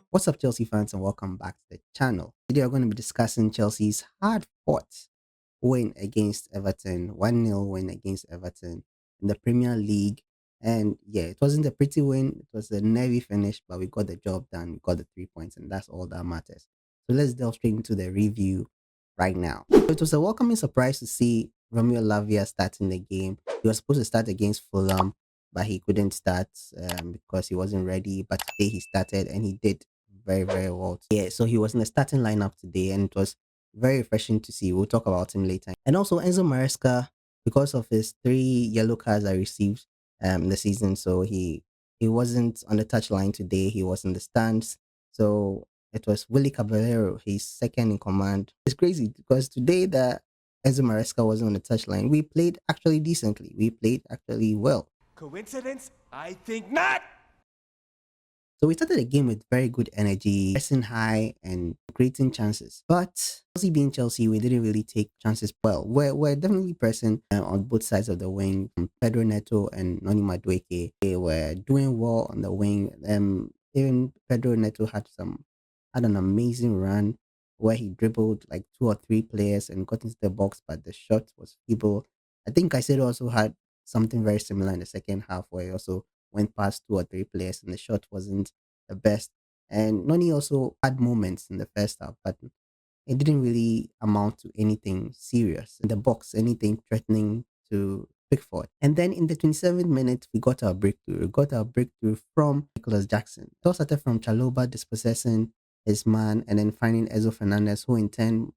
What's up, Chelsea fans, and welcome back to the channel. Today, we're going to be discussing Chelsea's hard fought win against Everton, 1-0 win against Everton in the Premier League. And yeah, it wasn't a pretty win, it was a nervy finish, but we got the job done. We got the 3 points, and that's all that matters. So let's delve straight into the review right now. So it was a welcoming surprise to see Romeo Lavia starting the game. He was supposed to start against Fulham, but he couldn't start because he wasn't ready. But today he started and he did very, very well. Yeah, so he was in the starting lineup today, and it was very refreshing to see. We'll talk about him later. And also Enzo Maresca, because of his 3 yellow cards I received the season, so he wasn't on the touchline today. He was in the stands. So it was Willie Caballero, his second in command. It's crazy because today that Enzo Maresca wasn't on the touchline, we played actually decently. We played actually well. Coincidence? I think not! So we started the game with very good energy, pressing high and creating chances. But Chelsea being Chelsea, we didn't really take chances well. We're definitely pressing on both sides of the wing. Pedro Neto and Noni Madueke, they were doing well on the wing. Even Pedro Neto had an amazing run where he dribbled like 2 or 3 players and got into the box, but the shot was feeble. I think Caicedo also had something very similar in the second half where he also went past 2 or 3 players and the shot wasn't the best. And Noni also had moments in the first half, but it didn't really amount to anything serious in the box, anything threatening to Pickford. And then in the 27th minute, we got our breakthrough. We got our breakthrough from Nicolas Jackson. It all started from Chaloba dispossessing his man and then finding Enzo Fernandez, who in turn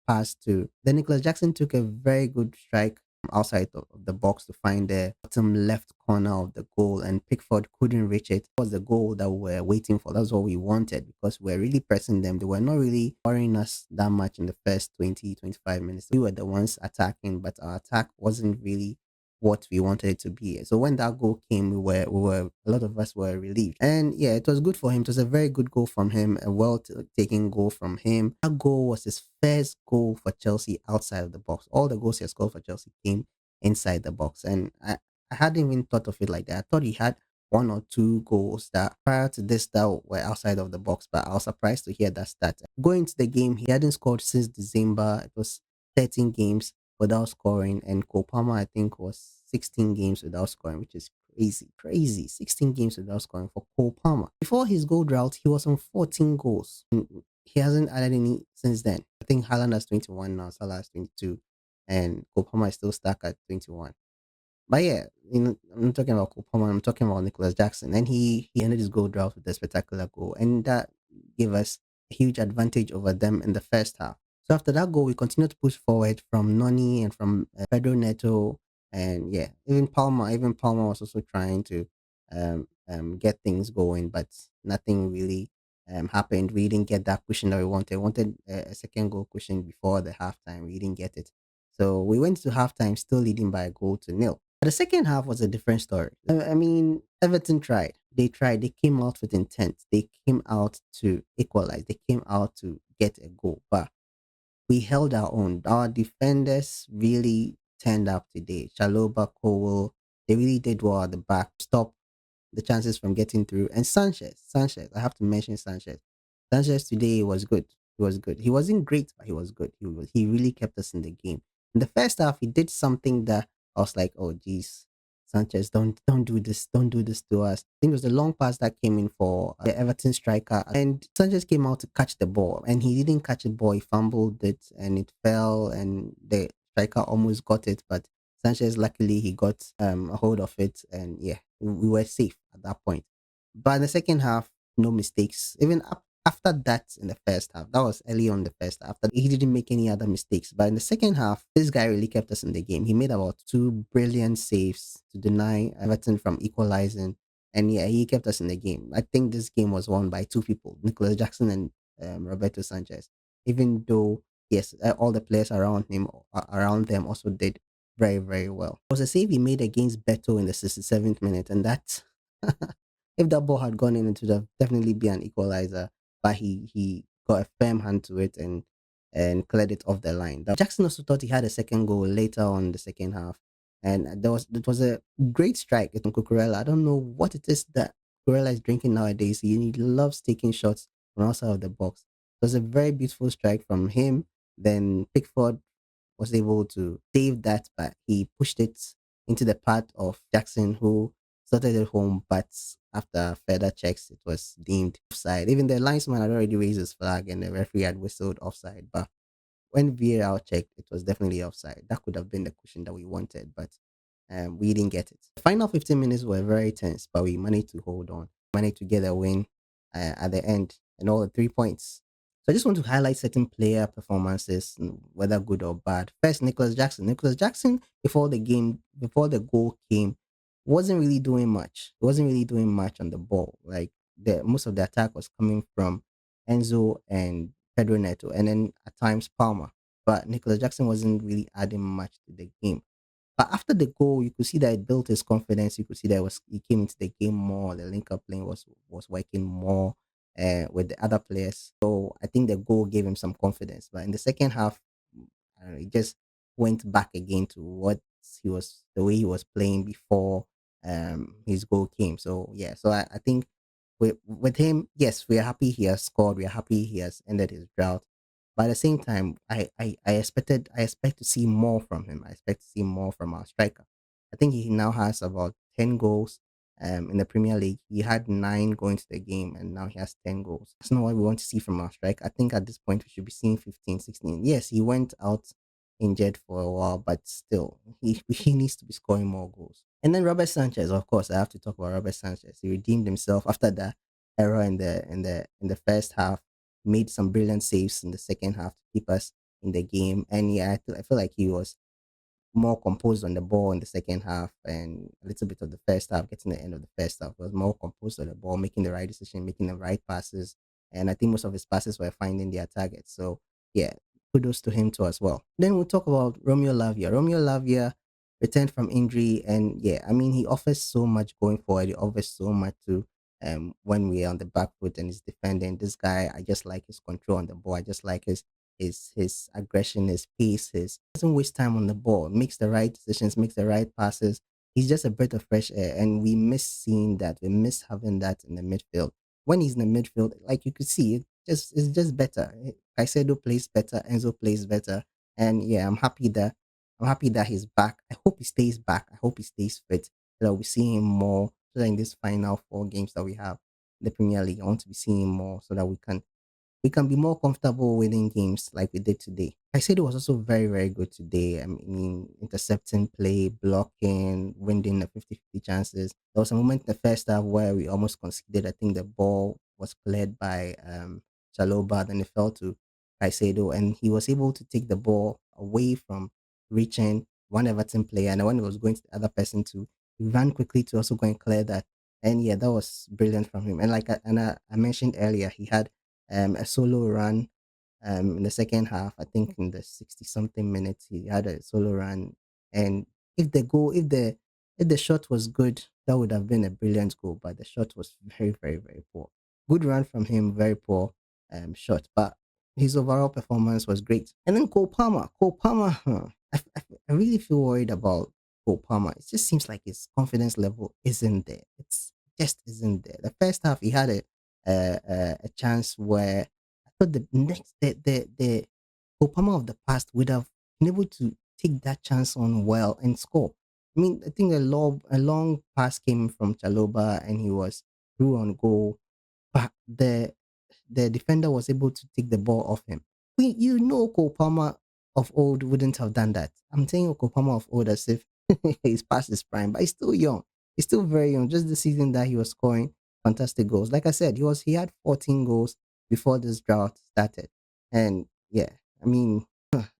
passed to. Then Nicolas Jackson took a very good strike outside of the box to find the bottom left corner of the goal, and Pickford couldn't reach it. It was the goal that we were waiting for. That's what we wanted because we were really pressing them. They were not really worrying us that much in the first 20-25 minutes. We were the ones attacking, but our attack wasn't really what we wanted it to be. So when that goal came, we were a lot of us were relieved. And yeah, it was good for him. It was a very good goal from him, a well taken goal from him. That goal was his first goal for Chelsea outside of the box. All the goals he has scored for Chelsea came inside the box. And I hadn't even thought of it like that. I thought he had 1 or 2 goals that prior to this that were outside of the box, but I was surprised to hear that stat. Going to the game, he hadn't scored since December. It was 13 games without scoring, and Cole Palmer, I think, was 16 games without scoring, which is crazy, crazy. 16 games without scoring for Cole Palmer. Before his goal drought, he was on 14 goals. He hasn't added any since then. I think Haaland has 21 now, Salah has 22, and Cole Palmer is still stuck at 21. But yeah, I'm not talking about Cole Palmer, I'm talking about Nicolas Jackson. And he ended his goal drought with a spectacular goal. And that gave us a huge advantage over them in the first half. So after that goal, we continued to push forward from Noni and from Pedro Neto. And yeah, even Palmer was also trying to get things going, but nothing really happened. We didn't get that cushion that we wanted. We wanted a second goal cushion before the halftime. We didn't get it. So we went to halftime still leading by a goal to nil. But the second half was a different story. I mean, Everton tried. They tried. They came out with intent. They came out to equalize. They came out to get a goal. But we held our own. Our defenders really turned up today. Chaloba, Cowell, they really did well at the back. Stop the chances from getting through. And Sanchez, I have to mention Sanchez. Sanchez today was good. He was good. He wasn't great, but he was good. He really kept us in the game. In the first half, he did something that I was like, oh geez, Sanchez, don't do this, don't do this to us. I think it was the long pass that came in for the Everton striker, and Sanchez came out to catch the ball, and he didn't catch the ball. He fumbled it, and it fell, and the striker almost got it, but Sanchez, luckily, he got a hold of it, and yeah, we were safe at that point. But in the second half, no mistakes. Even after that, in the first half, that was early on the first half. After he didn't make any other mistakes. But in the second half, this guy really kept us in the game. He made about 2 brilliant saves to deny Everton from equalizing, and yeah, he kept us in the game. I think this game was won by 2 people, Nicolas Jackson and Roberto Sanchez. Even though yes, all the players around him, around them, also did very, very well. It was a save he made against Beto in the 67th minute, and that, if that ball had gone in, it would have definitely be an equalizer. But he got a firm hand to it and cleared it off the line. Jackson also thought he had a second goal later on in the second half, And it was a great strike. It's on Cucurella. I don't know what it is that Cucurella is drinking nowadays. He loves taking shots from outside of the box. It was a very beautiful strike from him. Then Pickford was able to save that, but he pushed it into the path of Jackson, who started it home. But after further checks, it was deemed offside. Even the linesman had already raised his flag, and the referee had whistled offside. But when VAR checked, it was definitely offside. That could have been the cushion that we wanted, but we didn't get it. The final 15 minutes were very tense, but we managed to hold on, managed to get a win at the end, and all the 3 points. So I just want to highlight certain player performances, whether good or bad. First, Nicolas Jackson. Nicolas Jackson, before the game, before the goal came, wasn't really doing much. He wasn't really doing much on the ball. Like most of the attack was coming from Enzo and Pedro Neto, and then at times Palmer. But Nicolas Jackson wasn't really adding much to the game. But after the goal, you could see that it built his confidence. You could see that he came into the game more. The link up playing was working more with the other players. So I think the goal gave him some confidence. But in the second half, I don't know, he just went back again to what the way he was playing before his goal came. So yeah, so I think with him, yes, we are happy he has scored. We are happy he has ended his drought. But at the same time, I expect to see more from him. I expect to see more from our striker. I think he now has about 10 goals in the Premier League. He had 9 going to the game, and now he has 10 goals. That's not what we want to see from our striker. I think at this point we should be seeing 15, 16. Yes, he went out injured for a while, but still, he needs to be scoring more goals. And then Robert Sanchez, of course, I have to talk about Robert Sanchez. He redeemed himself after that error in the first half, made some brilliant saves in the second half to keep us in the game. And yeah, I feel like he was more composed on the ball in the second half and a little bit of the first half, getting the end of the first half. He was more composed on the ball, making the right decision, making the right passes. And I think most of his passes were finding their targets. So yeah, kudos to him too as well. Then we'll talk about Romeo Lavia. Romeo Lavia returned from injury, and yeah, I mean he offers so much going forward. He offers so much to when we're on the back foot and he's defending. This guy, I just like his control on the ball. I just like his aggression, his pace, his doesn't waste time on the ball, makes the right decisions, makes the right passes. He's just a breath of fresh air, and we miss seeing that. We miss having that in the midfield. When he's in the midfield, like you could see, it's just better. Caicedo plays better, Enzo plays better, and yeah, I'm happy that he's back. I hope he stays back. I hope he stays fit so that we see him more. So that in these final 4 games that we have in the Premier League, I want to be seeing him more so that we can be more comfortable winning games like we did today. I said it was also very, very good today. I mean, intercepting play, blocking, winning the 50-50 chances. There was a moment in the first half where we almost conceded. I think the ball was cleared by Chaloba, then it fell to Caicedo, and he was able to take the ball away from reaching one Everton player. And when it was going to the other person to he ran quickly to also go and clear that. And yeah, that was brilliant from him. And I mentioned earlier, he had a solo run in the second half. I think in the 60 something minutes, he had a solo run. And if the shot was good, that would have been a brilliant goal. But the shot was very, very, very poor. Good run from him, very poor shot. But his overall performance was great. And then Cole Palmer. Cole Palmer, I really feel worried about Cole Palmer. It just seems like his confidence level isn't there. It's just isn't there. The first half, he had a chance where I thought the Obama of the past would have been able to take that chance on well and score. I mean, I think a long pass came from Chaloba and he was through on goal, but the defender was able to take the ball off him. Kopama of old wouldn't have done that. I'm saying Kopama of old as if he's past his prime, but he's still young. He's still very young. Just the season that he was scoring fantastic goals. Like I said, he had 14 goals before this drought started. And yeah, I mean,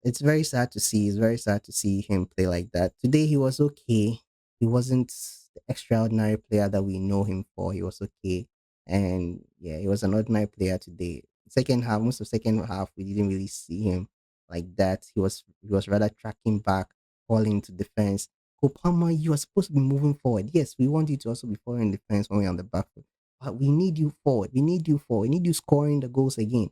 it's very sad to see. It's very sad to see him play like that. Today he was okay. He wasn't the extraordinary player that we know him for. He was okay. And yeah, he was an ordinary player today. Second half, most of second half, we didn't really see him like that. He was rather tracking back, falling to defense. Kopama, you are supposed to be moving forward. Yes, we want you to also be following defense when we're on the back foot. But we need you forward. We need you forward. We need you scoring the goals again.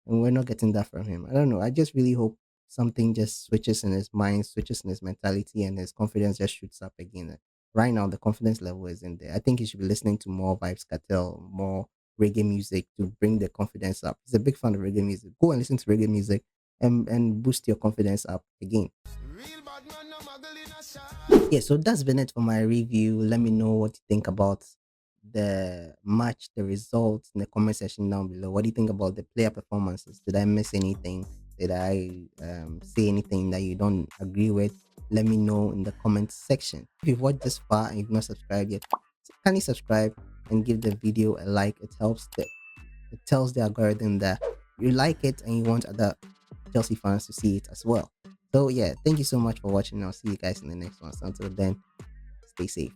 And we're not getting that from him. I don't know. I just really hope something just switches in his mind, switches in his mentality, and his confidence just shoots up again. Right now, the confidence level is in there. I think you should be listening to more Vibes Cartel, more reggae music to bring the confidence up. He's a big fan of reggae music. Go and listen to reggae music and boost your confidence up again. Yeah, so that's been it for my review. Let me know what you think about the match, the results in the comment section down below. What do you think about the player performances? Did I miss anything? Did I say anything that you don't agree with? Let me know in the comment section. If you've watched this far and you've not subscribed yet, kindly subscribe and give the video a like. It tells the algorithm that you like it and you want other Chelsea fans to see it as well. So yeah, thank you so much for watching. I'll see you guys in the next one. So until then, stay safe.